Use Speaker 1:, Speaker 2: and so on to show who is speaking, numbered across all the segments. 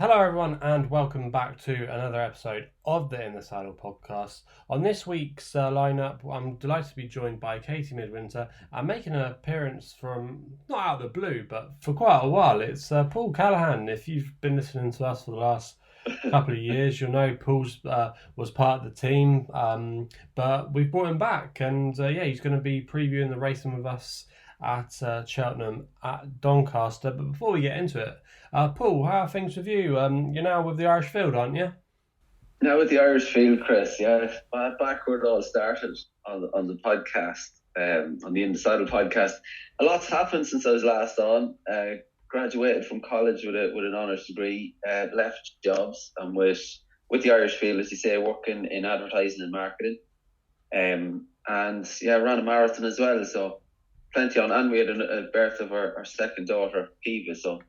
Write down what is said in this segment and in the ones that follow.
Speaker 1: Hello everyone and welcome back to another episode of the In the Saddle podcast. On this week's lineup, I'm delighted to be joined by Katie Midwinter and making an appearance from, not out of the blue, but for quite a while. It's Paul Callaghan. If you've been listening to us for the last couple of years, you'll know Paul's was part of the team, but we've brought him back and he's going to be previewing the racing with us at Cheltenham at Doncaster. But before we get into it, Paul, how are things with you? You're now with the Irish Field, aren't you?
Speaker 2: Now with the Irish Field, Chris, yeah. Back where it all started on the podcast, on the In the Saddle podcast. A lot's happened since I was last on. Graduated from college with an honours degree, left jobs, and with the Irish Field, as you say, working in advertising and marketing. Ran a marathon as well, so plenty on. And we had a birth of our second daughter, Eva, so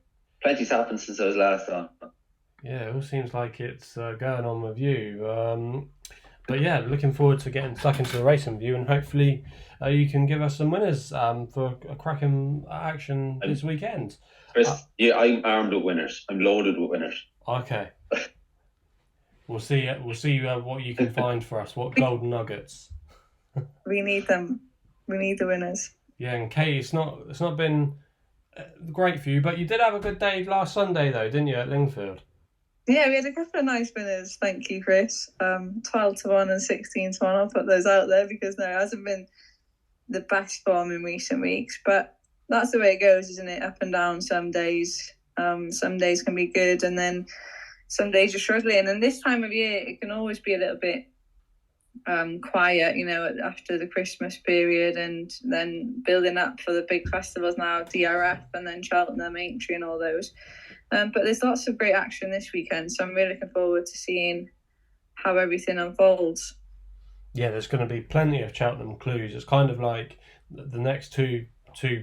Speaker 2: plenty's happened since I was last on.
Speaker 1: Yeah, it all seems like it's going on with you. But yeah, looking forward to getting stuck into the racing with you, and hopefully you can give us some winners for a cracking action this weekend.
Speaker 2: Chris, I'm armed with winners. I'm loaded with winners.
Speaker 1: Okay. We'll see what you can find for us. What golden nuggets?
Speaker 3: We need them. We need the winners.
Speaker 1: Yeah, and Katie, it's not been great for you, but you did have a good day last Sunday though, didn't you, at Lingfield?
Speaker 3: Yeah, we had a couple of nice winners. Thank you, Chris. 12-1 and 16-1. I'll put those out there because it hasn't been the best form in recent weeks, but that's the way it goes, isn't it? Up and down some days. Some days can be good, and then some days you're struggling. And this time of year, it can always be a little bit quiet, after the Christmas period, and then building up for the big festivals now, DRF and then Cheltenham, Aintree and all those. But there's lots of great action this weekend, so I'm really looking forward to seeing how everything unfolds.
Speaker 1: Yeah, there's going to be plenty of Cheltenham clues. It's kind of like the next two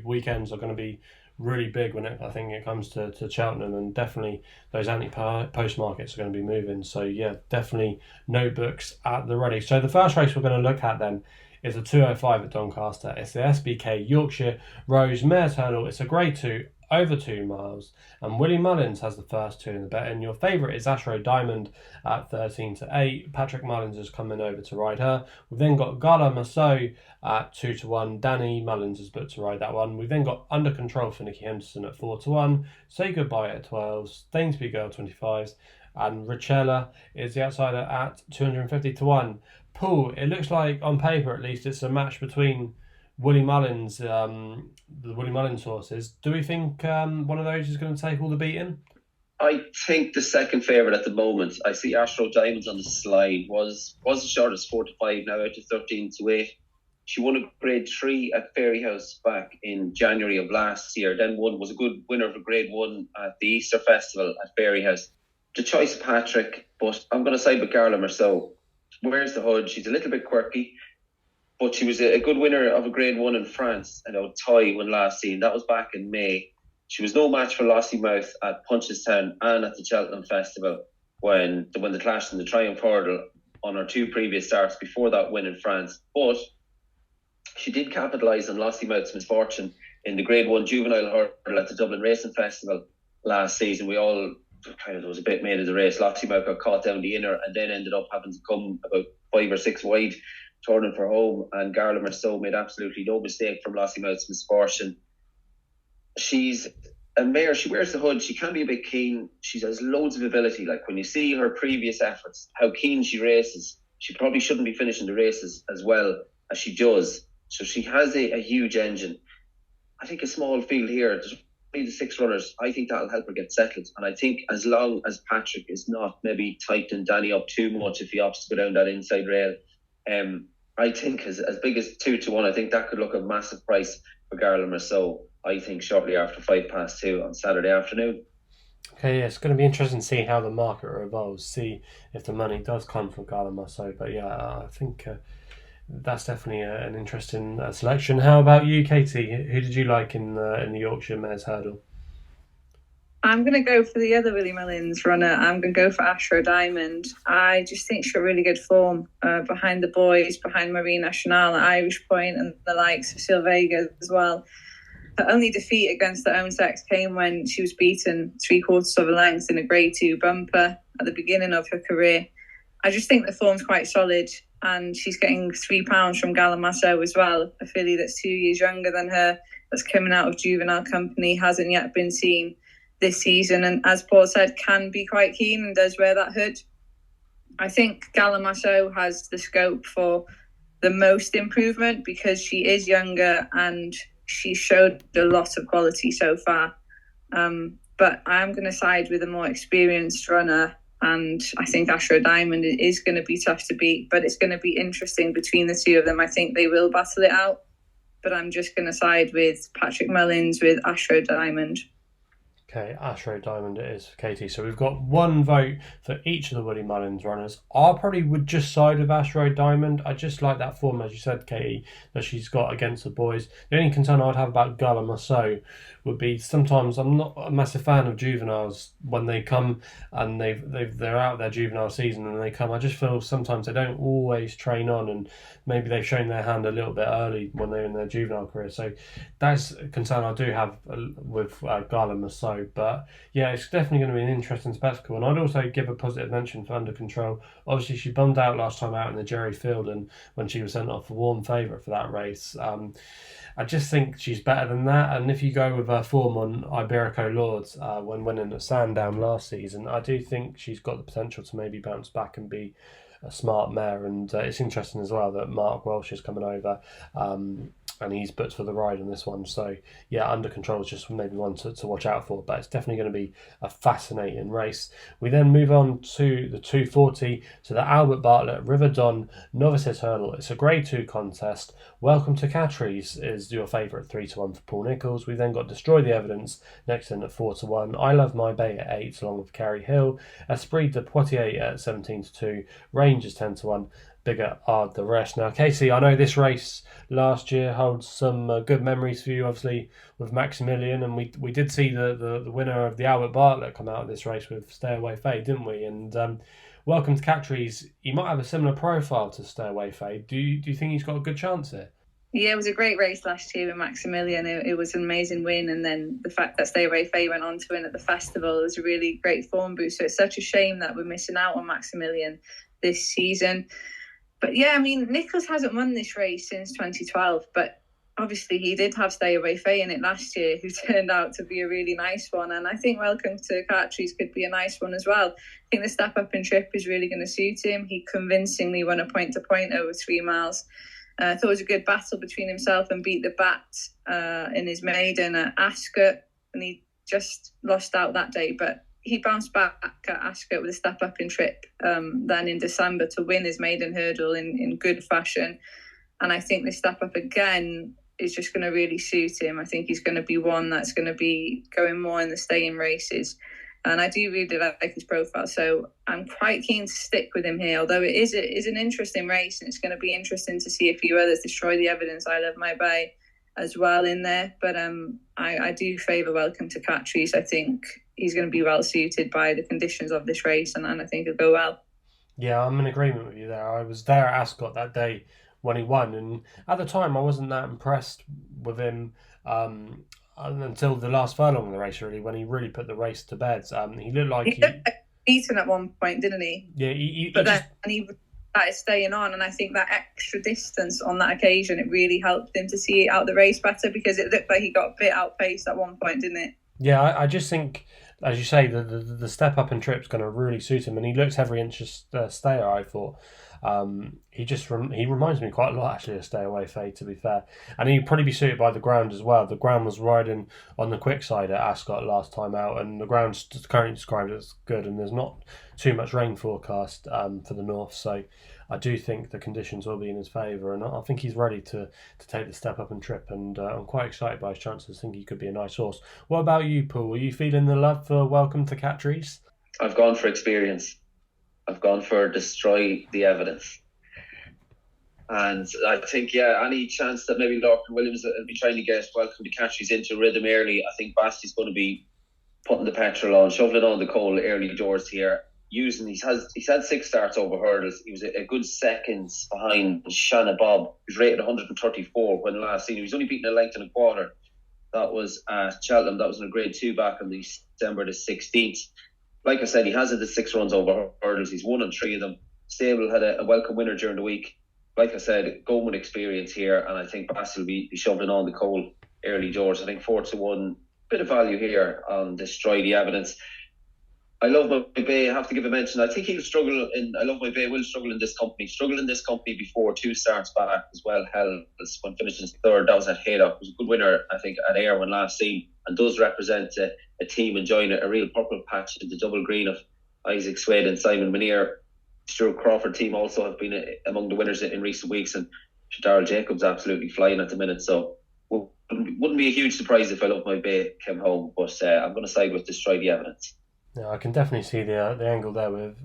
Speaker 1: weekends are going to be really big when I think it comes to Cheltenham, and definitely those anti-post markets are going to be moving. So yeah, definitely notebooks at the ready. So the first race we're going to look at then is a 205 at Doncaster. It's the SBK Yorkshire Rose Mares Hurdle. It's a Grade 2 over 2 miles, and Willie Mullins has the first two in the bet, and your favourite is Astro Diamond at 13-8. Patrick Mullins is coming over to ride her. We've then got Gala Massot at 2-1. Danny Mullins is booked to ride that one. We've then got Under Control for Nicky Henderson at 4-1. Say Goodbye at 12. Stainsby Girl 25s, and Richella is the outsider at 250-1. Paul, it looks like on paper at least it's a match between Willie Mullins, the Willie Mullins horses. Do we think one of those is going to take all the beating?
Speaker 2: I think the second favourite at the moment. I see Astro Diamonds on the slide. Was as short as 4-5, now out to 13-8. She won a Grade 3 at Fairyhouse back in January of last year. Then was a good winner for Grade 1 at the Easter Festival at Fairyhouse. The choice of Patrick, but I'm going to side with Garla Marceau. Where's the hood? She's a little bit quirky, but she was a good winner of a Grade 1 in France. Toy when last seen. That was back in May. She was no match for Lossiemouth at Punchestown and at the Cheltenham Festival when they clashed in the Triumph Hurdle on her two previous starts before that win in France. But she did capitalise on Lossiemouth's misfortune in the Grade 1 juvenile hurdle at the Dublin Racing Festival last season. We all there was a bit made of the race. Lossiemouth got caught down the inner and then ended up having to come about 5 or 6 wide, turning for home, and Garla Marceau made absolutely no mistake from Lossiemouth's misfortune. She's a mare, she wears the hood, she can be a bit keen, she has loads of ability. Like when you see her previous efforts, how keen she races, she probably shouldn't be finishing the races as well as she does. So she has a huge engine. I think a small field here, there's only the 6 runners, I think that'll help her get settled. And I think as long as Patrick is not maybe tightening Danny up too much if he opts to go down that inside rail, I think as big as 2-1, I think that could look a massive price for Garla Marceau, I think shortly after 2:05 on Saturday afternoon.
Speaker 1: Okay, yeah, it's going to be interesting to see how the market evolves, see if the money does come from Garla Marceau. But yeah, I think that's definitely an interesting selection. How about you, Katie? Who did you like in the Yorkshire Mares Hurdle?
Speaker 3: I'm going to go for the other Willie Mullins runner. I'm going to go for Astro Diamond. I just think she's got really good form behind the boys, behind Marie Nationale at Irish Point and the likes of Sylvega as well. Her only defeat against her own sex came when she was beaten 3/4 of a length in a Grade 2 bumper at the beginning of her career. I just think the form's quite solid, and she's getting £3 from Galamasso as well, a filly that's 2 years younger than her, that's coming out of juvenile company, hasn't yet been seen this season, and as Paul said, can be quite keen and does wear that hood. I think Galamasso has the scope for the most improvement because she is younger and she showed a lot of quality so far. But I am going to side with a more experienced runner, and I think Ashra Diamond is going to be tough to beat, but it's going to be interesting between the two of them. I think they will battle it out, but I'm just going to side with Patrick Mullins with Ashra Diamond.
Speaker 1: Okay, Ashra Diamond it is for Katie. So we've got one vote for each of the Willie Mullins runners. I probably would just side with Ashra Diamond. I just like that form, as you said, Katie, that she's got against the boys. The only concern I'd have about Galamasso would be sometimes I'm not a massive fan of juveniles when they come and they're out their juvenile season and they come. I just feel sometimes they don't always train on, and maybe they've shown their hand a little bit early when they're in their juvenile career. So that's a concern I do have with Galamasso. But yeah, it's definitely going to be an interesting spectacle. And I'd also give a positive mention for Under Control. Obviously, she bummed out last time out in the Jerry Field, and when she was sent off a warm favourite for that race. I just think she's better than that. And if you go with her form on Iberico Lords when winning at Sandown last season, I do think she's got the potential to maybe bounce back and be a smart mare. And it's interesting as well that Mark Welsh is coming over and he's booked for the ride on this one. So yeah, Under Control is just maybe one to watch out for, but it's definitely going to be a fascinating race. We then move on to the 240, to the Albert Bartlett River Don Novices Hurdle. It's a Grade 2 contest. Welcome to Cattries is your favourite 3-1 for Paul Nicholls. We then got Destroy the Evidence next in at 4-1. I Love My Bay at 8, along with Carrie Hill. Esprit de Poitiers at 17-2. Range is 10-1. Bigger are the rest. Now, Casey, I know this race last year holds some good memories for you, obviously, with Maximilian, and we did see the winner of the Albert Bartlett come out of this race with Stay Away Faye, didn't we? And Welcome to Cattries, he might have a similar profile to Stay Away Faye. Do you think he's got a good chance here?
Speaker 3: Yeah, it was a great race last year with Maximilian. It was an amazing win, and then the fact that Stay Away Faye went on to win at the festival was a really great form boost. So it's such a shame that we're missing out on Maximilian this season. But yeah, I mean, Nicholls hasn't won this race since 2012, but obviously he did have Stay Away Faye in it last year, who turned out to be a really nice one. And I think Welcome to Cattries could be a nice one as well. I think the step up and trip is really going to suit him. He convincingly won a point-to-point over 3 miles. I thought it was a good battle between himself and Beat the Bat in his maiden at Ascot, and he just lost out that day. But he bounced back at Ascot with a step up in trip then in December to win his maiden hurdle in good fashion. And I think the step up again is just going to really suit him. I think he's going to be one that's going to be going more in the stay-in races. And I do really like his profile. So I'm quite keen to stick with him here, although it is an interesting race, and it's going to be interesting to see a few others. Destroy the Evidence, I Love My Bay as well in there. But I do favour Welcome to Cattries. I think he's going to be well suited by the conditions of this race, and I think it'll go well.
Speaker 1: Yeah, I'm in agreement with you there. I was there at Ascot that day when he won, and at the time I wasn't that impressed with him until the last furlong of the race, really, when he really put the race to bed. He looked like he
Speaker 3: beaten at one point, didn't he?
Speaker 1: Yeah,
Speaker 3: he started staying on, and I think that extra distance on that occasion, it really helped him to see out the race better, because it looked like he got a bit outpaced at one point, didn't it?
Speaker 1: Yeah, I just think, as you say, the step up and trip's going to really suit him, and he looks every inch a stayer, I thought. He reminds me quite a lot, actually, of Stay Away Faye, to be fair. And he'd probably be suited by the ground as well. The ground was riding on the quick side at Ascot last time out, and the ground's currently described as good, and there's not too much rain forecast for the north, so I do think the conditions will be in his favour, and I think he's ready to take the step up and trip, and I'm quite excited by his chances. I think he could be a nice horse. What about you, Paul? Are you feeling the love for Welcome to Cattries?
Speaker 2: I've gone for experience. I've gone for Destroy the Evidence. And I think, any chance that maybe Lorcan Williams will be trying to get Welcome to Cattries into rhythm early, I think Basti's going to be putting the petrol on, shoveling on the coal early doors here. He's had 6 starts over hurdles. He was a good seconds behind Shanna Bob, who's rated 134 when last seen. He was only beaten a length and a quarter That was at Cheltenham. That was in a Grade 2 back on December the 16th. Like I said, he has had the 6 runs over hurdles. He's won on 3 of them. Stable had a welcome winner during the week. Like I said, going with experience here, and I think Bass will be shoveling on the coal early doors. I think 4-1, bit of value here on Destroy the Evidence. I Love My Bay, I have to give a mention. I think he'll struggle I Love My Bay will struggle in this company. Struggled in this company before 2 starts back as well. Hell, when finishing third, that was at Haydock. Was a good winner, I think, at Ayr when last seen, and does represent a team enjoying a real purple patch in the double green of Isaac Swade and Simon Muneer. Stuart Crawford team also have been among the winners in recent weeks, and Darryl Jacobs absolutely flying at the minute. So wouldn't be a huge surprise if I Love My Bay came home, but I'm going to side with Destroy the Evidence.
Speaker 1: Yeah, I can definitely see the angle there with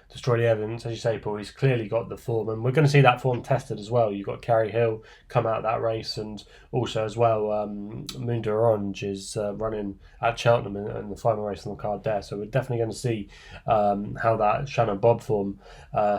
Speaker 1: Destroy the Evidence. As you say, Paul, he's clearly got the form, and we're going to see that form tested as well. You've got Carey Hill come out of that race, and also as well, Moon d'Orange is running at Cheltenham in the final race on the card there. So we're definitely going to see how that Shannon Bob form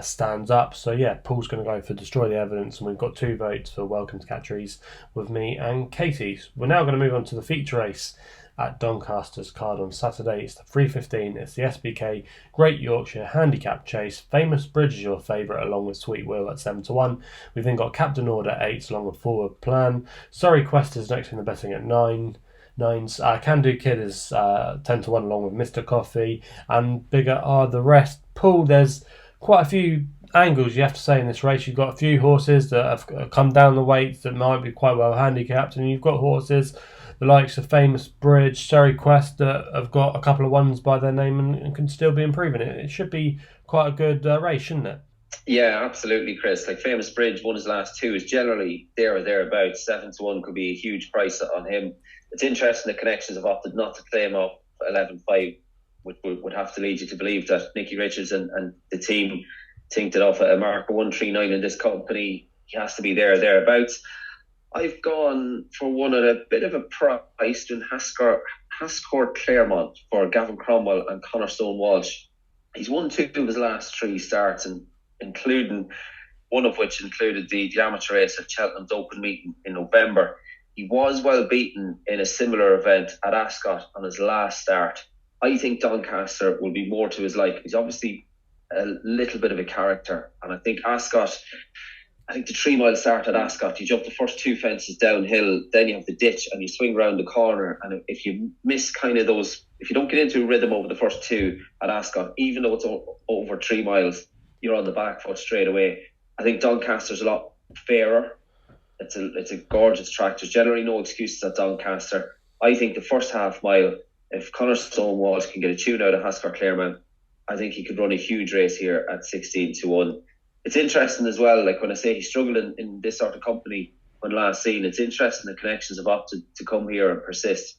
Speaker 1: stands up. So yeah, Paul's going to go for Destroy the Evidence, and we've got 2 votes for Welcome to Catcheries with me and Katie. We're now going to move on to the feature race at Doncaster's card on Saturday. It's the 3:15. It's the SBK Great Yorkshire Handicap Chase. Famous Bridge is your favourite, along with Sweet Will at 7-1. We've then got Captain Order 8 along with Forward Plan. Surrey Quest is next in the betting at 9. Can Do Kid is 10-1 along with Mr. Coffee, and bigger are the rest. Paul, there's quite a few angles you have to say in this race. You've got a few horses that have come down the weights that might be quite well handicapped, and you've got horses the likes of Famous Bridge, Surrey Quest, that have got a couple of ones by their name and can still be improving it. It should be quite a good race, shouldn't it?
Speaker 2: Yeah, absolutely, Chris. Like Famous Bridge won his last 2, is generally there or thereabouts. 7-1 could be a huge price on him. It's interesting the connections have opted not to claim off 11-5, which would have to lead you to believe that Nicky Richards and the team think that off a marker 139 in this company, he has to be there or thereabouts. I've gone for one at a bit of a price in Hascourt Claremont for Gavin Cromwell and Conor Stone Walsh. He's won 2 of his last 3 starts, and including one of which included the amateur race at Cheltenham's Open meeting in November. He was well beaten in a similar event at Ascot on his last start. I think Doncaster will be more to his like. He's obviously a little bit of a character, and I think the 3 mile start at Ascot, you jump the first 2 fences downhill, then you have the ditch and you swing round the corner, and if you miss kind of those, if you don't get into a rhythm over the first 2 at Ascot, even though it's over 3 miles, you're on the back foot straight away. I think Doncaster's a lot fairer. It's a gorgeous track. There's generally no excuses at Doncaster. I think the first half mile, if Conor Stone Walsh can get a tune out of Hascourt Claremont, I think he could run a huge race here at 16-1. It's interesting as well, like when I say he struggled in this sort of company when last seen, it's interesting the connections have opted to come here and persist.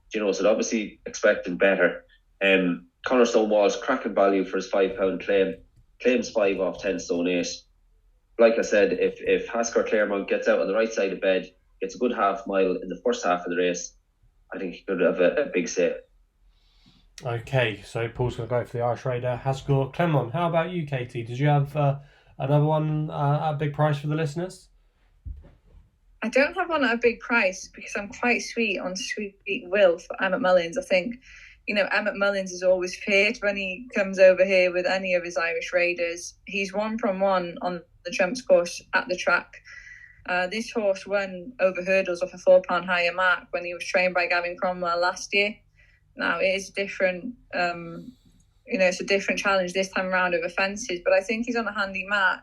Speaker 2: So they're obviously expecting better. Conor Stone Walsh, cracking value for his £5 claim. Claims 5 off 10 stone 8. Like I said, if Hascourt Claremont gets out on the right side of bed, gets a good half mile in the first half of the race, I think he could have a big say.
Speaker 1: Okay, so Paul's going to go for the Irish Raider, Hascourt Claremont. How about you, Katie? Did you have another one at a big price for the listeners?
Speaker 3: I don't have one at a big price because I'm quite sweet on Sweet Will for Emmett Mullins. I think, Emmett Mullins is always feared when he comes over here with any of his Irish Raiders. He's 1 from 1 on the Trumps course at the track. This horse won over hurdles off a £4 higher mark when he was trained by Gavin Cromwell last year. Now it is different. It's a different challenge this time around over fences, but I think he's on a handy mark.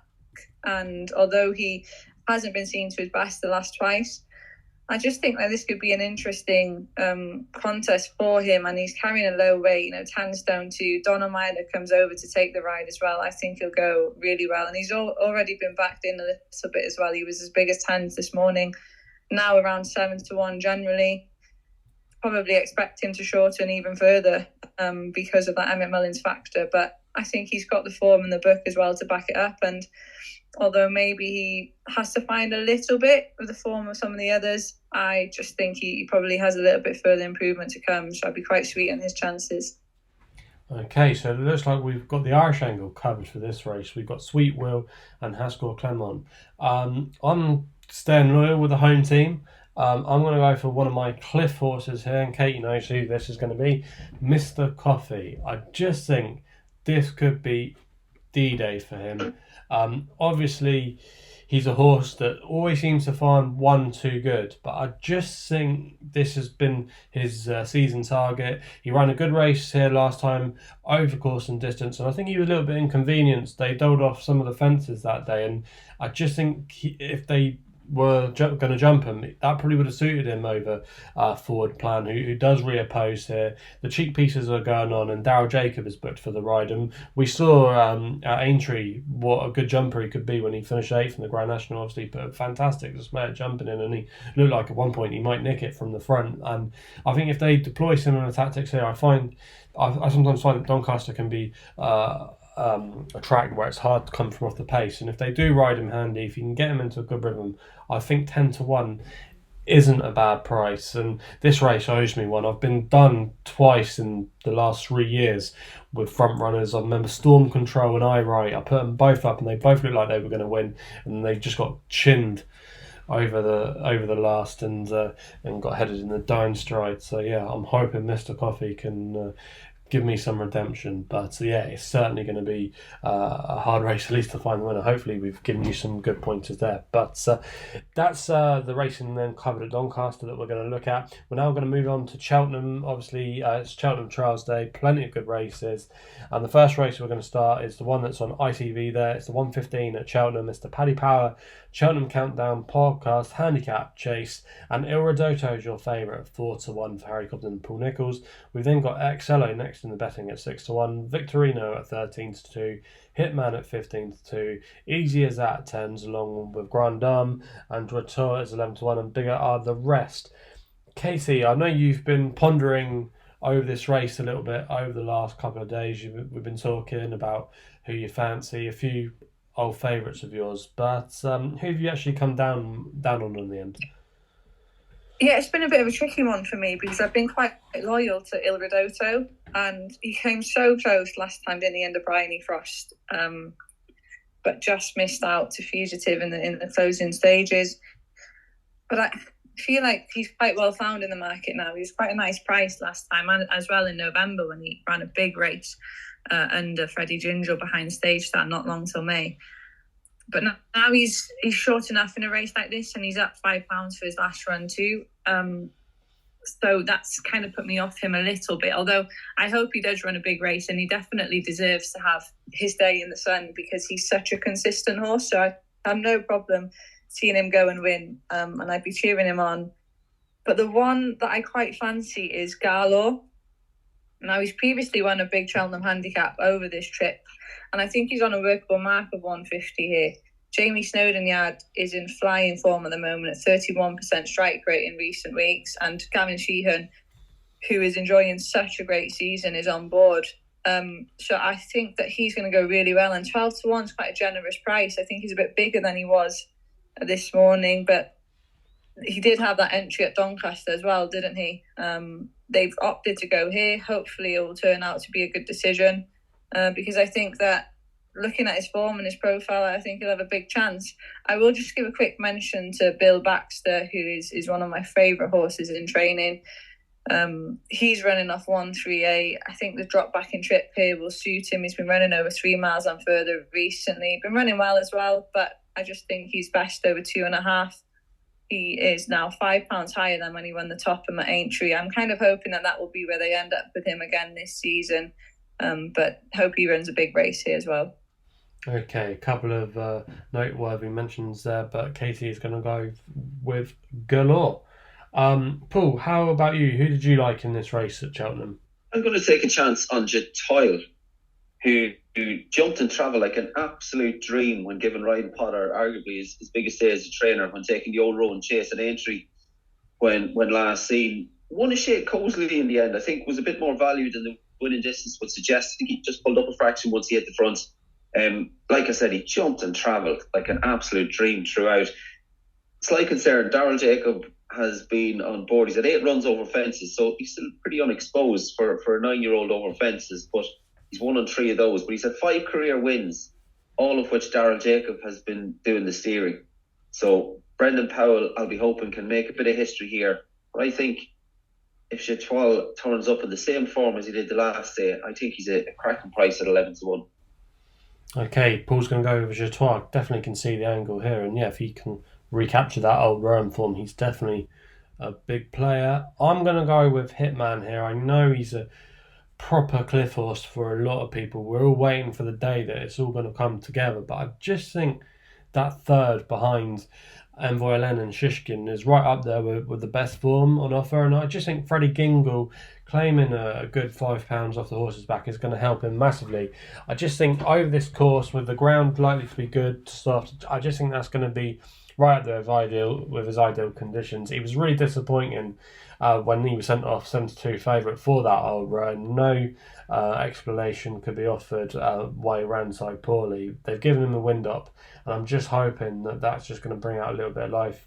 Speaker 3: And although he hasn't been seen to his best the last twice, I just think that this could be an interesting contest for him. And he's carrying a low weight, 10 stone 2. Donald Myler comes over to take the ride as well. I think he'll go really well. And he's already been backed in a little bit as well. He was as big as 10s this morning, now around 7-1 generally. Probably expect him to shorten even further because of that Emmett Mullins factor. But I think he's got the form in the book as well to back it up. And although maybe he has to find a little bit of the form of some of the others, I just think he probably has a little bit further improvement to come. So I'd be quite sweet on his chances.
Speaker 1: Okay, so it looks like we've got the Irish angle covered for this race. We've got Sweet Will and Hascourt Claremont. I'm staying loyal with the home team. I'm going to go for one of my cliff horses here, and Katie knows who this is going to be, Mr. Coffee. I just think this could be D-Day for him. Obviously, he's a horse that always seems to find one too good, but I just think this has been his season target. He ran a good race here last time over course and distance, and I think he was a little bit inconvenienced. They doled off some of the fences that day, and I just think if they were going to jump him, that probably would have suited him over Forward Plan, who does reoppose here. The cheek pieces are going on, and Daryl Jacob is booked for the ride. And we saw at Aintree what a good jumper he could be when he finished 8th in the Grand National. Obviously, but fantastic just mate jumping in, and he looked like at one point he might nick it from the front. And I think if they deploy similar tactics here, I sometimes find that Doncaster can be a track where it's hard to come from off the pace, and if they do ride him handy, if you can get him into a good rhythm, I think 10-1 isn't a bad price. And this race owes me one. I've been done twice in the last 3 years with front runners. I remember Storm Control and I put them both up, and they both looked like they were going to win, and they just got chinned over the last and got headed in the down stride. So yeah, I'm hoping Mr. Coffee can give me some redemption. But yeah, it's certainly going to be a hard race at least to find the winner. Hopefully we've given you some good pointers there. But that's the racing then covered at Doncaster that we're going to look at. We're now going to move on to Cheltenham. Obviously it's Cheltenham Trials Day, plenty of good races, and the first race we're going to start is the one that's on ITV there. It's the 1:15 at Cheltenham. It's the Paddy Power Cheltenham Countdown Podcast Handicap Chase, and Il Ridotto is your favourite at 4-1 for Harry Cobden and Paul Nicholls. We've then got Excello next in the betting at 6-1, Victorino at 13-2, Hitman at 15-2, Easy as That 10s along with Grand Dame, and Droiture is 11-1, and bigger are the rest. Katie, I know you've been pondering over this race a little bit over the last couple of days. We've been talking about who you fancy, a few old favourites of yours, but who have you actually come down on in the end?
Speaker 3: Yeah, it's been a bit of a tricky one for me because I've been quite loyal to Il Ridotto, and he came so close last time, didn't he, under Bryony Frost, but just missed out to Fugitive in the closing stages. But I feel like he's quite well found in the market now. He was quite a nice price last time, and as well in November when he ran a big race under Freddie Ginger behind stage start not long till May. But now he's short enough in a race like this, and he's up £5 for his last run too. So that's kind of put me off him a little bit, although I hope he does run a big race, and he definitely deserves to have his day in the sun because he's such a consistent horse. So I have no problem seeing him go and win, and I'd be cheering him on. But the one that I quite fancy is Garlaw. Now, he's previously won a big Cheltenham handicap over this trip, and I think he's on a workable mark of 150 here. Jamie Snowden Yard is in flying form at the moment at 31% strike rate in recent weeks, and Gavin Sheehan, who is enjoying such a great season, is on board. So I think that he's going to go really well, and 12-1 is quite a generous price. I think he's a bit bigger than he was this morning, but he did have that entry at Doncaster as well, didn't he? They've opted to go here. Hopefully it will turn out to be a good decision, because I think that looking at his form and his profile, I think he'll have a big chance. I will just give a quick mention to Bill Baxter, who is one of my favourite horses in training. He's running off 138. I think the drop back in trip here will suit him. He's been running over 3 miles and further recently. Been running well as well, but I just think he's best over 2.5. He is now £5 higher than when he won the Topham at Aintree. I'm kind of hoping that will be where they end up with him again this season. But hope he runs a big race here as well.
Speaker 1: Okay, a couple of noteworthy mentions there, but Katie is going to go with Galore. Paul, how about you? Who did you like in this race at Cheltenham?
Speaker 2: I'm going to take a chance on Jatoyle, who jumped and travelled like an absolute dream when given Ryan Potter arguably his biggest day as a trainer when taking the old Rowan Chase at Aintree when last seen. Won a shade cosily in the end. I think was a bit more value than the winning distance would suggest. I think he just pulled up a fraction once he hit the front. Like I said, he jumped and travelled like an absolute dream throughout. Slight concern, Daryl Jacob has been on board. He's had 8 runs over fences, so he's still pretty unexposed for a 9-year-old over fences, but he's won on 3 of those. But he's had 5 career wins, all of which Daryl Jacob has been doing the steering. So Brendan Powell, I'll be hoping, can make a bit of history here. But I think if Chetoile turns up in the same form as he did the last day, I think he's a cracking price at 11-1.
Speaker 1: Okay, Paul's going to go with Chetoile. Definitely can see the angle here, and yeah, if he can recapture that old Rowan form, he's definitely a big player. I'm going to go with Hitman here. I know he's a proper cliff horse for a lot of people. We're all waiting for the day that it's all going to come together, but I just think that third behind Envoy Len and Shishkin is right up there with the best form on offer, and I just think Freddie Gingle claiming a good £5 off the horse's back is going to help him massively. I just think over this course, with the ground likely to be good to start, I just think that's going to be right up there with his ideal conditions. He was really disappointing when he was sent off 7-2 favourite for that old run. No explanation could be offered why he ran so poorly. They've given him a wind up, and I'm just hoping that that's just going to bring out a little bit of life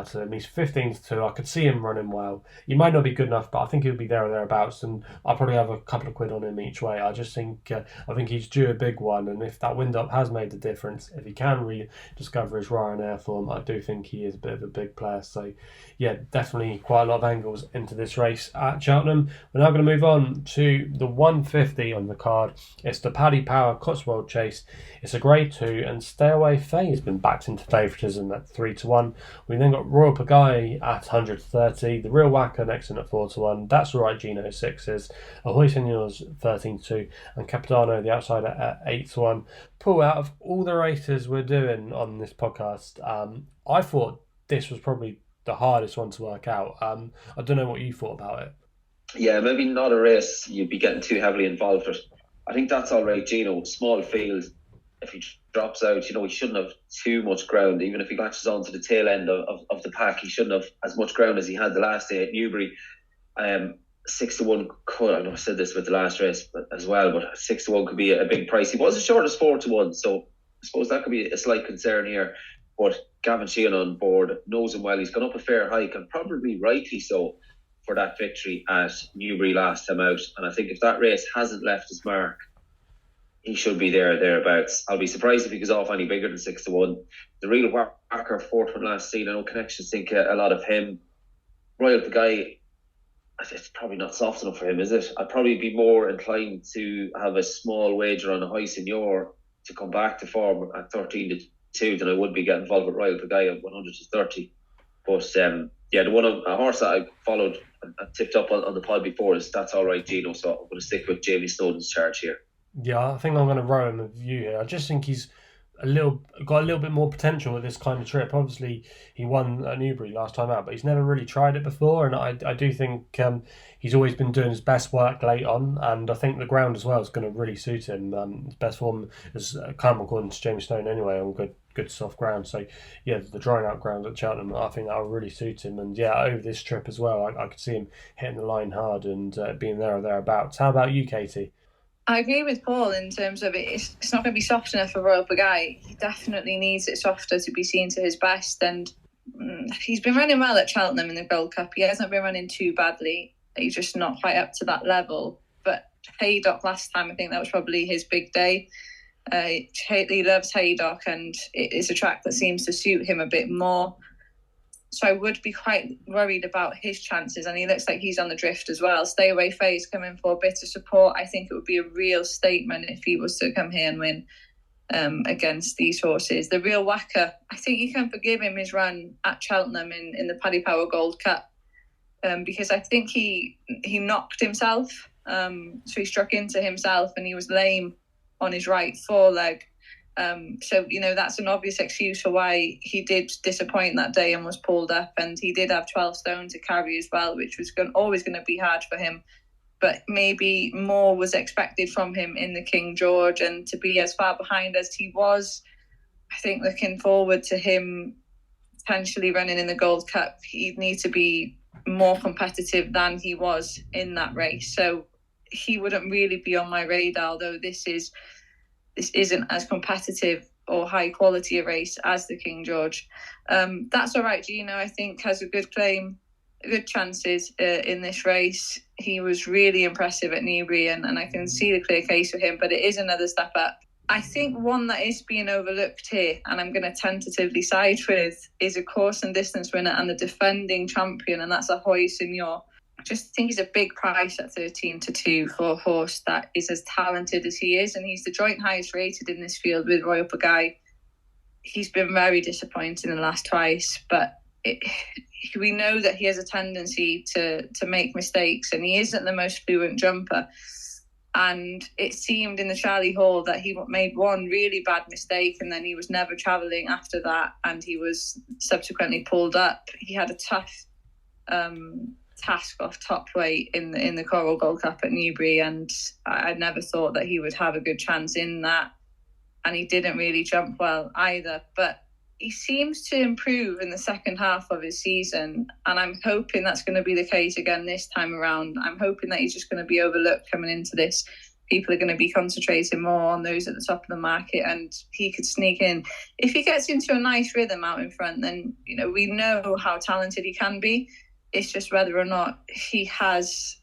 Speaker 1: to him. He's 15-2. I could see him running well. He might not be good enough, but I think he'll be there or thereabouts, and I'll probably have a couple of quid on him each way. I just think he's due a big one, and if that wind up has made the difference, if he can rediscover his Ryanair form, I do think he is a bit of a big player. So yeah, definitely quite a lot of angles into this race at Cheltenham. We're now going to move on to the 150 on the card. It's the Paddy Power Cotswold Chase. It's a Grade 2, and Stay Away Faye has been backed into favouritism at 3-1. We then got Royal Pagaille at 130, the Real Wacker next in at 4-1. That's Alright Gino 6s, Ahoy Seniors 13-2, and Capitano the outsider at 8-1. Paul, out of all the races we're doing on this podcast, I thought this was probably the hardest one to work out. I don't know what you thought about it.
Speaker 2: Yeah, maybe not a race you'd be getting too heavily involved with. I think that's Alright Gino, small field. If he drops out, he shouldn't have too much ground. Even if he latches on to the tail end of the pack, he shouldn't have as much ground as he had the last day at Newbury. 6-1 could, I know I said this with the last race as well, but 6-1 could be a big price. He was as short as 4-1, so I suppose that could be a slight concern here. But Gavin Sheehan on board knows him well. He's gone up a fair hike, and probably rightly so, for that victory at Newbury last time out. And I think if that race hasn't left his mark, he should be thereabouts. I'll be surprised if he goes off any bigger than 6-1. The Real Wacker, fourth one last season. I know connections think a lot of him. Royal Pagaille, it's probably not soft enough for him, is it? I'd probably be more inclined to have a small wager on a high senior to come back to form at 13-2 than I would be getting involved with Royal Pagaille at 100-30. But a horse that I followed and tipped up on the pod before is That's Alright Gino, so I'm going to stick with Jamie Snowden's charge here.
Speaker 1: Yeah, I think I'm going to row him with you here. I just think he's got a little bit more potential with this kind of trip. Obviously, he won at Newbury last time out, but he's never really tried it before, and I do think he's always been doing his best work late on, and I think the ground as well is going to really suit him. His best form is calm according to James Stone anyway, on good soft ground. So yeah, the drying out ground at Cheltenham, I think that will really suit him. And yeah, over this trip as well, I could see him hitting the line hard and being there or thereabouts. How about you, Katie?
Speaker 3: I agree with Paul in terms of it's not going to be soft enough for Royal Pagaille. He definitely needs it softer to be seen to his best, and he's been running well at Cheltenham in the Gold Cup. He hasn't been running too badly. He's just not quite up to that level. But Haydock last time, I think that was probably his big day. He loves Haydock, and it is a track that seems to suit him a bit more. So I would be quite worried about his chances, and he looks like he's on the drift as well. Stay Away Faye's coming for a bit of support. I think it would be a real statement if he was to come here and win against these horses. The Real Wacker, I think you can forgive him his run at Cheltenham in the Paddy Power Gold Cup because I think he knocked himself. So he struck into himself and he was lame on his right foreleg. So, that's an obvious excuse for why he did disappoint that day and was pulled up. And he did have 12 stone to carry as well, which was always going to be hard for him. But maybe more was expected from him in the King George, and to be as far behind as he was, I think looking forward to him potentially running in the Gold Cup, he'd need to be more competitive than he was in that race. So he wouldn't really be on my radar, though this isn't as competitive or high quality a race as the King George. That's Alright Gino, I think, has a good claim, good chances in this race. He was really impressive at Newbury, and I can see the clear case for him, but it is another step up. I think one that is being overlooked here, and I'm going to tentatively side with, is a course and distance winner and the defending champion, and that's a Ahoy Senor. I just think he's a big price at 13-2 for a horse that is as talented as he is, and he's the joint highest rated in this field with Royal Pagaille. He's been very disappointing in the last twice, but we know that he has a tendency to make mistakes, and he isn't the most fluent jumper. And it seemed in the Charlie Hall that he made one really bad mistake, and then he was never travelling after that, and he was subsequently pulled up. He had a tough task off top weight in the Coral Gold Cup at Newbury, and I never thought that he would have a good chance in that. And he didn't really jump well either, but he seems to improve in the second half of his season, and I'm hoping that's going to be the case again this time around. I'm hoping that he's just going to be overlooked coming into this. People are going to be concentrating more on those at the top of the market, and he could sneak in. If he gets into a nice rhythm out in front, then we know how talented he can be. It's just whether or not he has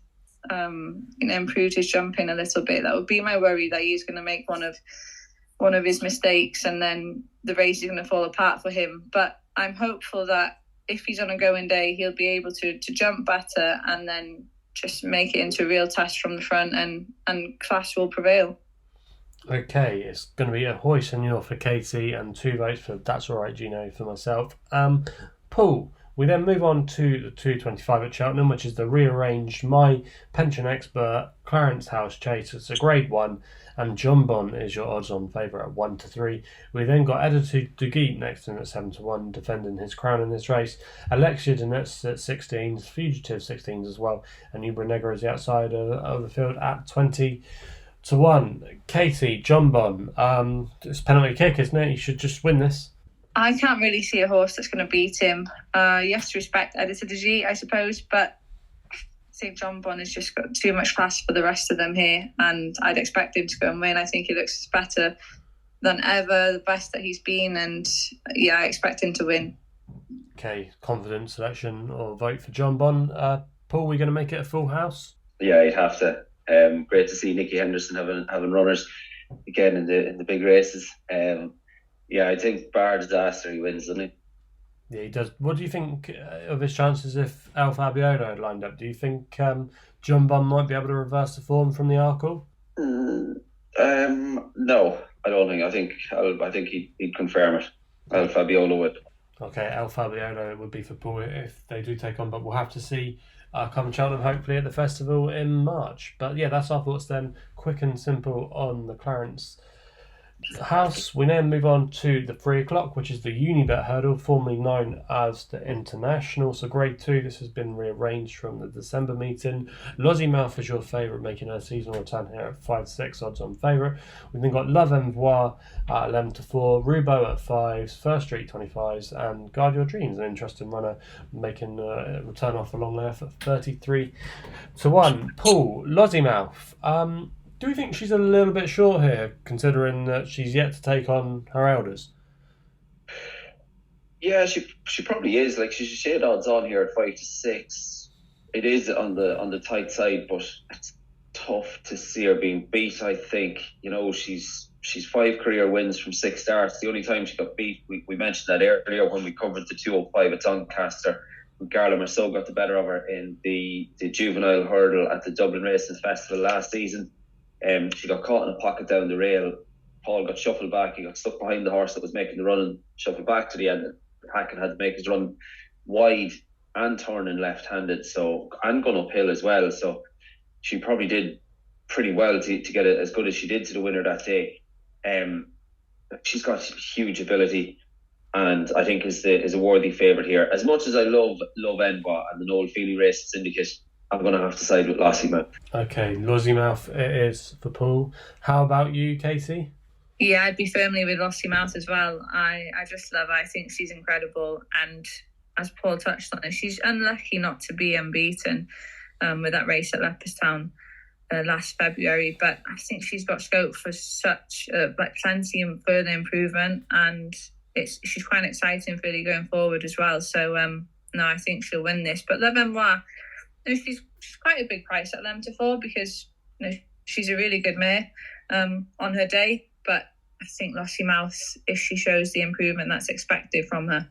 Speaker 3: improved his jumping a little bit. That would be my worry, that he's going to make one of his mistakes and then the race is going to fall apart for him. But I'm hopeful that if he's on a going day, he'll be able to jump better and then just make it into a real test from the front, and class will prevail.
Speaker 1: Okay, it's going to be Ahoy Senor for Katie and 2 votes for That's All Right, Gino for myself. Paul, we then move on to the 225 at Cheltenham, which is the rearranged My Pension Expert Clarence House Chase. It's a grade 1, and Jambon is your odds-on favourite at 1-3. We then got Editor Duguit next to him at 7-1, defending his crown in this race. Alexia Donetsk at 16s, Fugitive 16s as well, and Ubra Negra is the outside of the field at 20-1. Katie, Jambon, it's a penalty kick, isn't it? You should just win this.
Speaker 3: I can't really see a horse that's going to beat him. You have to respect Editor Duguit, I suppose, but I think Jambon has just got too much class for the rest of them here, and I'd expect him to go and win. I think he looks better than ever, the best that he's been, and I expect him to win.
Speaker 1: Okay, confident selection or vote for Jambon. Paul, we're going to make it a full house?
Speaker 2: Yeah, you'd have to. Great to see Nicky Henderson having runners again in the big races. I think bar disaster, he wins, doesn't he?
Speaker 1: Yeah, he does. What do you think of his chances if El Fabiolo had lined up? Do you think Jambon might be able to reverse the form from the Arkle?
Speaker 2: No, I don't think. I think he'd confirm it. El Fabiolo would.
Speaker 1: Okay, El Fabiolo would be for Paul if they do take on, but we'll have to see come Cheltenham hopefully at the festival in March. But yeah, that's our thoughts then. Quick and simple on the Clarence House. We now move on to the 3 o'clock, which is the Unibet hurdle, formerly known as the International. So grade 2, this has been rearranged from the December meeting. Lossiemouth is your favourite, making her seasonal return here at 5-6 odds on favourite. We've then got Love Envoi at 11-4, Rubo at 5s, First Street 25s, and Guard Your Dreams, an interesting runner, making a return off a long layoff at 33-1. Paul, Lossiemouth. Do you think she's a little bit short here, considering that she's yet to take on her elders?
Speaker 2: Yeah, she probably is. Like, she's shade odds on here at 5-6. It is on the tight side, but it's tough to see her being beat. I think she's 5 career wins from 6 starts. The only time she got beat, we mentioned that earlier when we covered the 205 at Doncaster. Garla Marceau got the better of her in the juvenile hurdle at the Dublin Racing Festival last season. She got caught in a pocket down the rail. Paul got shuffled back. He got stuck behind the horse that was making the run and shuffled back to the end. Hacken had to make his run wide and turning left-handed, and going uphill as well. So she probably did pretty well to get it as good as she did to the winner that day. She's got huge ability, and I think is a worthy favourite here. As much as I love Envoi and the Noel Feely Race Syndicate, I'm going to have to side with Lossiemouth.
Speaker 1: Okay, Lossiemouth it is for Paul. How about you, Katie?
Speaker 3: Yeah, I'd be firmly with Lossiemouth as well. I just love her. I think she's incredible. And as Paul touched on it, she's unlucky not to be unbeaten with that race at Leopardstown last February. But I think she's got scope for such plenty of further improvement. And she's quite exciting really going forward as well. So, I think she'll win this. But Love Envoi, she's quite a big price at 11-4 because she's a really good mare on her day, but I think Lossiemouth, if she shows the improvement that's expected from her,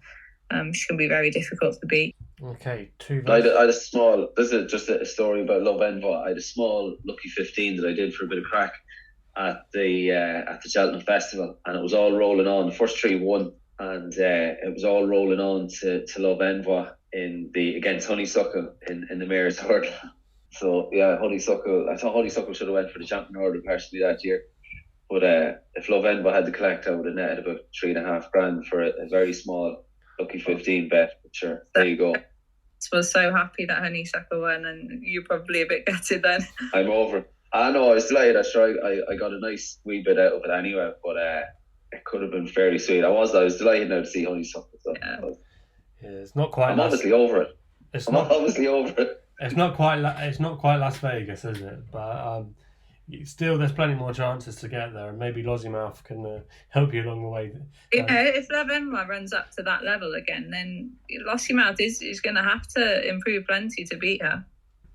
Speaker 3: she can be very difficult to beat.
Speaker 1: Okay,
Speaker 2: I had a small. This is just a story about Love Envoi. I had a small lucky 15 that I did for a bit of crack at the Cheltenham Festival, and it was all rolling on. The first 3 won, and it was all rolling on to Love Envoi against Honeysuckle in the Mayor's Hurdle. So yeah, Honeysuckle. I thought Honeysuckle should have went for the champion hurdle personally that year, but if Love Envoi had to collect, I would have netted about $3,500 for a very small lucky 15 bet. Sure, there you go.
Speaker 3: I was so happy that Honeysuckle won, and you're probably a bit gutted then.
Speaker 2: I'm over. I know, I was delighted. I got a nice wee bit out of it anyway, but it could have been fairly sweet. I was delighted now to see Honeysuckle. So
Speaker 1: yeah, it's not quite.
Speaker 2: I'm obviously over it.
Speaker 1: It's
Speaker 2: not
Speaker 1: quite Las Vegas, is it? But still, there's plenty more chances to get there, and maybe Lossiemouth can help you along the way.
Speaker 3: If Love Envoi runs up to that level again, then Lossiemouth is going to have to improve plenty to beat her.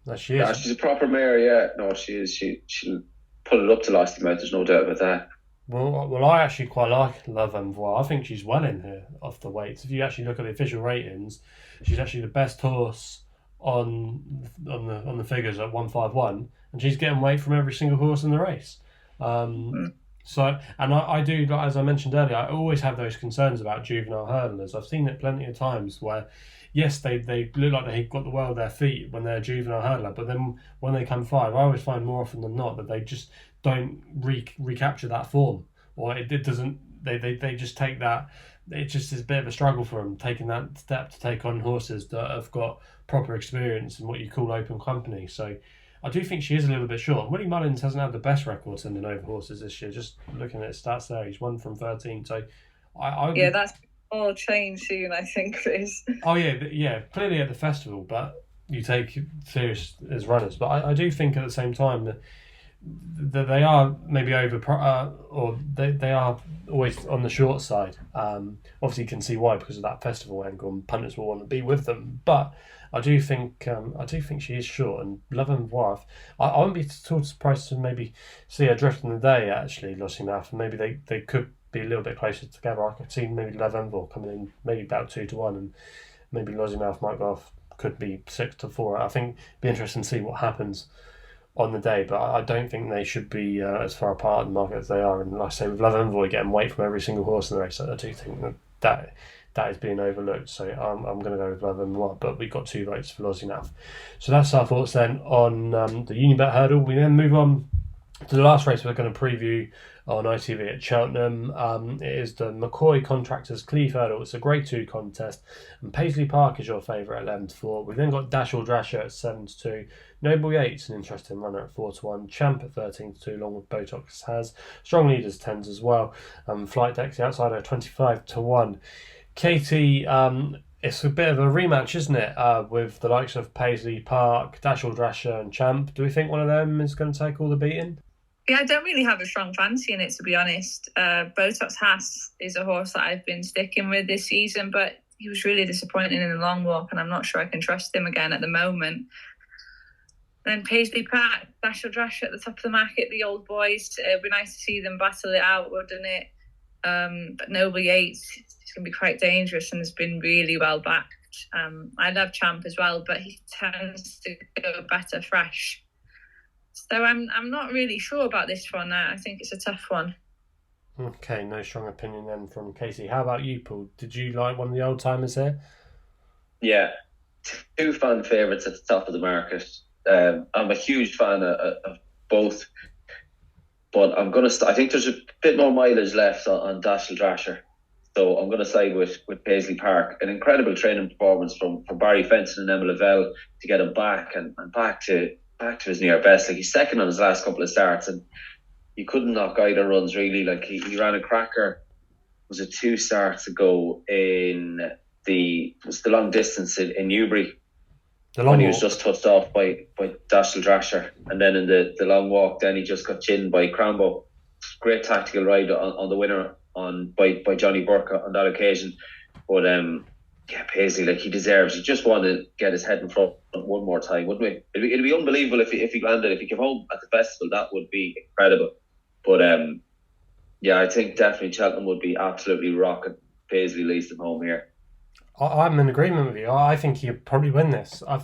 Speaker 1: No, she is.
Speaker 2: Yeah, she's a proper mare. Yeah, no, she is. She'll pull it up to Lossiemouth. There's no doubt about that.
Speaker 1: Well, I actually quite like Love Envoi. I think she's well in here off the weights. If you actually look at the official ratings, she's actually the best horse on the figures at 151, and she's getting weight from every single horse in the race. So, and I do, as I mentioned earlier, I always have those concerns about juvenile hurdlers. I've seen it plenty of times where, yes, they look like they've got the world at their feet when they're a juvenile hurdler, but then when they come 5, I always find more often than not that they just don't recapture that form, or it doesn't. They just take that. It just is a bit of a struggle for them taking that step to take on horses that have got proper experience in what you call open company. So I do think she is a little bit short. Willie Mullins hasn't had the best record sending over horses this year. Just looking at his stats there, he's 1 from 13. So
Speaker 3: that's all change soon, I think, Chris.
Speaker 1: Oh yeah, clearly at the festival, but you take serious as runners. But I do think at the same time that they are maybe or they are always on the short side. Obviously you can see why, because of that festival angle, and punters will want to be with them. But I do think she is short, and Love Envoi. I wouldn't be at all surprised to maybe see her drift in the day. Actually, Lossiemouth, and maybe they could be a little bit closer together. I could see maybe Love Envoi coming in maybe about 2-1, and maybe Lossiemouth might go off. Could be 6-4. I think it'd be interesting to see what happens on the day, but I don't think they should be as far apart in the market as they are. And like I say, with Love Envoi getting weight from every single horse in the race, I do think that is being overlooked. So I'm going to go with Love Envoi, but we've got 2 votes for Lossiemouth. So that's our thoughts then on the Unibet hurdle. We then move on to the last race we're going to preview on ITV at Cheltenham. It is the McCoy Contractors Cleeve Hurdle. It's a Grade 2 contest, and Paisley Park is your favourite at 11-4. We've then got Dash or Drasher at 7-2. Noble Yates, an interesting runner at 4-1. Champ at 13-2, along with Botox has. Strong Leaders 10s as well. Flight Deck's the outsider at 25-1. Katie, it's a bit of a rematch, isn't it, with the likes of Paisley Park, Dash or Drasher and Champ. Do we think one of them is going to take all the beating?
Speaker 3: Yeah, I don't really have a strong fancy in it, to be honest. Botox Haas is a horse that I've been sticking with this season, but he was really disappointing in the long walk, and I'm not sure I can trust him again at the moment. Then Paisley Park, Dash or Drasher at the top of the market, the old boys. It'd be nice to see them battle it out, wouldn't it? But Noble Yates is going to be quite dangerous and has been really well backed. I love Champ as well, but he tends to go better fresh. So I'm not really sure about this one. I think it's a tough one.
Speaker 1: Okay, no strong opinion then from Casey. How about you, Paul? Did you like one of the old timers here?
Speaker 2: Yeah, 2 fan favourites at the top of the market. I'm a huge fan of both, but I'm gonna. I think there's a bit more mileage left on Dash or Drasher, so I'm gonna side with Paisley Park. An incredible training performance from Barry Fenton and Emma Lavelle to get him back and back to his near best. Like, he's second on his last couple of starts, and he couldn't knock either runs really. Like, he ran a cracker. Was it 2 starts ago in the long distance in Newbury? When he was just touched off by Dash or Drasher, and then in the long walk, then he just got chinned by Crambo. Great tactical ride on the winner by Johnny Burke on that occasion. But yeah, Paisley, like, he deserves. He just wanted to get his head in front one more time, wouldn't we? It'd be unbelievable if he landed. If he came home at the festival, that would be incredible. But Yeah, I think definitely Cheltenham would be absolutely rocking. Paisley leads them home here.
Speaker 1: I'm in agreement with you. I think he'll probably win this. I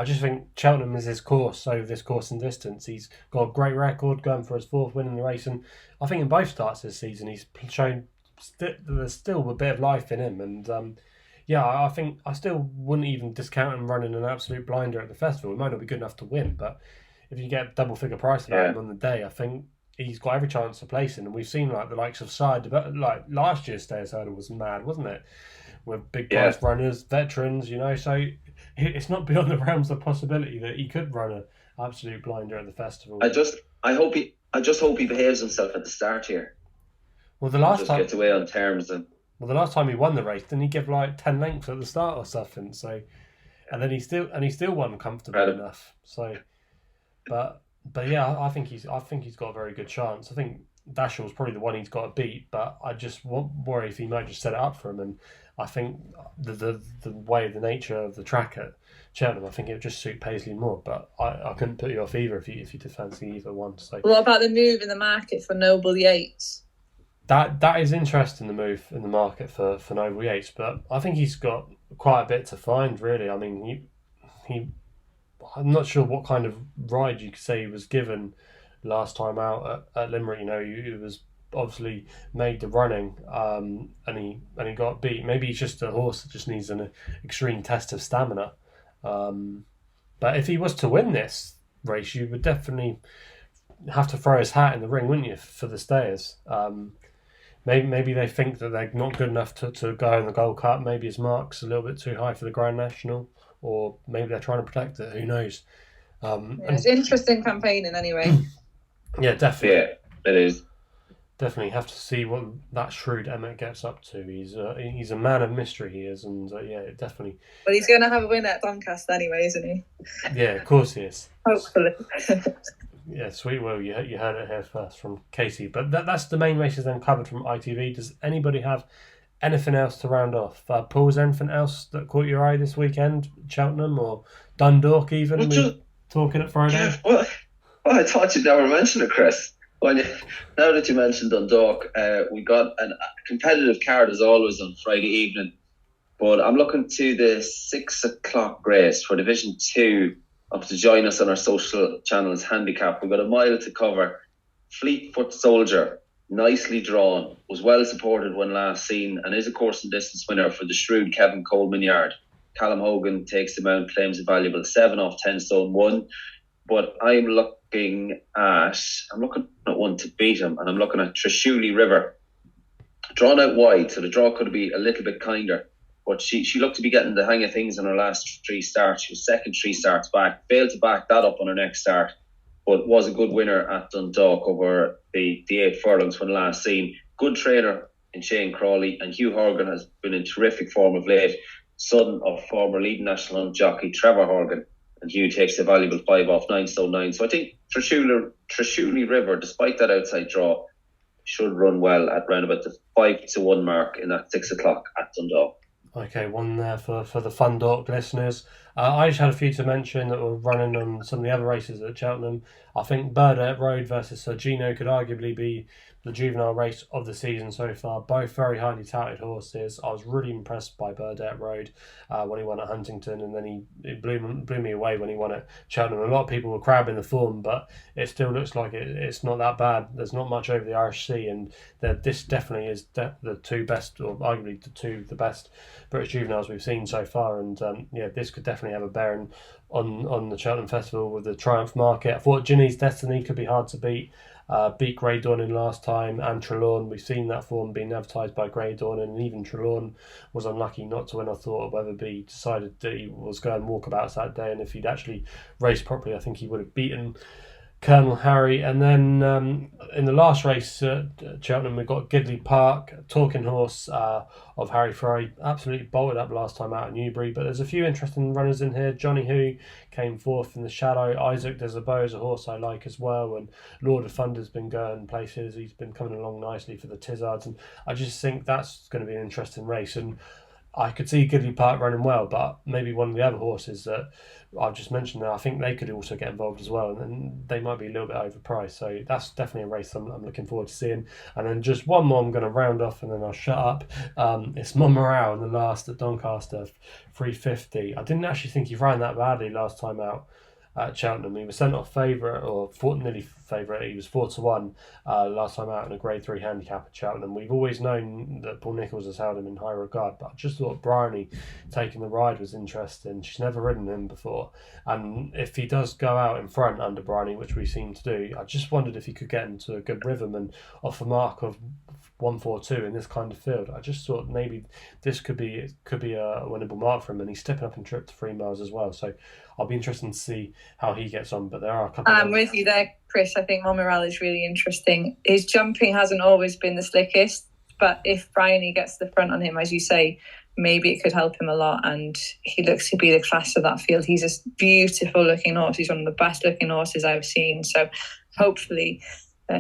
Speaker 1: just think Cheltenham is his course over this course and distance. He's got a great record going for his fourth win in the race, and I think in both starts this season he's shown there's still a bit of life in him. And yeah, I think I still wouldn't even discount him running an absolute blinder at the festival. He might not be good enough to win, but if you get a double figure price about him on the day, I think he's got every chance of placing. And we've seen like the likes of Side, like last year's Stayers Hurdle was mad, wasn't it? With big price runners, veterans, so it's not beyond the realms of possibility that he could run an absolute blinder at the festival.
Speaker 2: I just hope he behaves himself at the start here.
Speaker 1: Well, the last time
Speaker 2: gets away on terms, and
Speaker 1: the last time he won the race, didn't he give like 10 lengths at the start or something? So, and then he still won comfortably enough. So, but yeah, I think he's got a very good chance. I think Dashiell's probably the one he's got to beat, but I just worry if he might just set it up for him. And I think the way, the nature of the track at Cheltenham, I think it would just suit Paisley more. But I couldn't put you off either if you did fancy either one. So
Speaker 3: what about the move in the market for Noble Yates?
Speaker 1: That is interesting, the move in the market for Noble Yates, but I think he's got quite a bit to find, really. I mean, I'm not sure what kind of ride you could say he was given last time out at Limerick. He was obviously made the running, and he got beat. Maybe he's just a horse that just needs an extreme test of stamina. But if he was to win this race, you would definitely have to throw his hat in the ring, wouldn't you, for the Stayers? Maybe they think that they're not good enough to go in the Gold Cup. Maybe his mark's a little bit too high for the Grand National, or maybe they're trying to protect it. Who knows?
Speaker 3: It's interesting campaigning anyway.
Speaker 1: Yeah, definitely.
Speaker 2: Yeah, it is.
Speaker 1: Definitely have to see what that shrewd Emmett gets up to. He's a man of mystery, he is, and yeah, definitely.
Speaker 3: Well, he's going to have a win at Doncaster anyway, isn't he?
Speaker 1: Yeah, of course he is.
Speaker 3: Hopefully.
Speaker 1: Yeah, sweet will. You heard it here first from Casey. But that's the main races then covered from ITV. Does anybody have anything else to round off? Paul, is there anything else that caught your eye this weekend? Cheltenham or Dundalk even? We're talking at Friday.
Speaker 2: Yeah, well, I thought you'd never mention it, Chris. Now that you mentioned Dundalk, we got a competitive card as always on Friday evening. But I'm looking to the 6 o'clock race for Division 2. Up to join us on our social channels handicap. We've got a mile to cover. Fleetfoot Soldier, nicely drawn, was well supported when last seen, and is a course and distance winner for the shrewd Kevin Coleman yard. Callum Hogan takes him out, claims a valuable 7 off 10 stone 1. But I'm looking at one to beat him, and I'm looking at Trishuli River. Drawn out wide, so the draw could be a little bit kinder. But she looked to be getting the hang of things in her last 3 starts. She was second 3 starts back. Failed to back that up on her next start. But was a good winner at Dundalk over the 8 furlongs when last seen. Good trainer in Shane Crawley. And Hugh Horgan has been in terrific form of late. Son of former leading national hunt jockey Trevor Horgan. And Hugh takes a valuable 5 off 9 stone 9. So I think Trishuli River, despite that outside draw, should run well at round about the 5-1 mark in that 6 o'clock at Dundalk.
Speaker 1: Okay, one there for the Dundalk listeners. I just had a few to mention that were running on some of the other races at Cheltenham. I think Burdett Road versus Sir Gino could arguably be the juvenile race of the season so far. Both very highly touted horses. I was really impressed by Burdett Road when he won at Huntington, and then it blew me away when he won at Cheltenham. A lot of people were crabbing the form, but it still looks like it's not that bad. There's not much over the Irish Sea, and this definitely is the two best, or arguably the best British juveniles we've seen so far. And this could definitely have a bearing on the Cheltenham Festival with the Triumph Market. I thought Ginny's Destiny could be hard to beat. Beat Grey Dawning last time, and Trelawn. We've seen that form being advertised by Grey Dawning, and even Trelawn was unlucky not to win. I thought Weatherby decided that he was going walkabouts that day, and if he'd actually raced properly, I think he would have beaten Colonel Harry. And then in the last race at Cheltenham, we got Gidley Park, Talking Horse of Harry Fry, absolutely bolted up last time out at Newbury. But there's a few interesting runners in here. Johnny Who came fourth in the shadow. Isaac Desabo is a horse I like as well, and Lord of Thunder's been going places. He's been coming along nicely for the Tizzards, and I just think that's going to be an interesting race. And I could see Gidley Park running well, but maybe one of the other horses that I've just mentioned there, I think they could also get involved as well, and they might be a little bit overpriced. So that's definitely a race I'm looking forward to seeing. And then just one more I'm going to round off, and then I'll shut up. It's Monmoral in the last at Doncaster, 350. I didn't actually think he ran that badly last time out at Cheltenham. He was sent off favourite, or nearly favourite. He was 4-1 last time out in a Grade 3 handicap at Cheltenham. We've always known that Paul Nicholls has held him in high regard, but I just thought Bryony taking the ride was interesting. She's never ridden him before, and if he does go out in front under Bryony, which we seem to do, I just wondered if he could get into a good rhythm and off a mark of 142 in this kind of field. I just thought maybe this could be a winnable mark for him, and he's stepping up in trip to 3 miles as well. So I'll be interested to see how he gets on. But there are a couple.
Speaker 3: I'm with you there, Chris. I think Monmoral is really interesting. His jumping hasn't always been the slickest, but if Bryony gets the front on him, as you say, maybe it could help him a lot. And he looks to be the class of that field. He's a beautiful looking horse. He's one of the best looking horses I've seen. So hopefully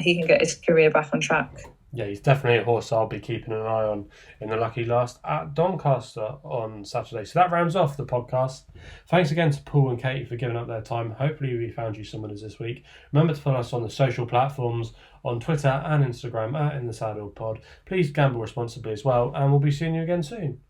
Speaker 3: he can get his career back on track.
Speaker 1: Yeah, he's definitely a horse I'll be keeping an eye on in the lucky last at Doncaster on Saturday. So that rounds off the podcast. Thanks again to Paul and Katie for giving up their time. Hopefully we found you some winners this week. Remember to follow us on the social platforms on Twitter and Instagram at In The Saddle Pod. Please gamble responsibly as well, and we'll be seeing you again soon.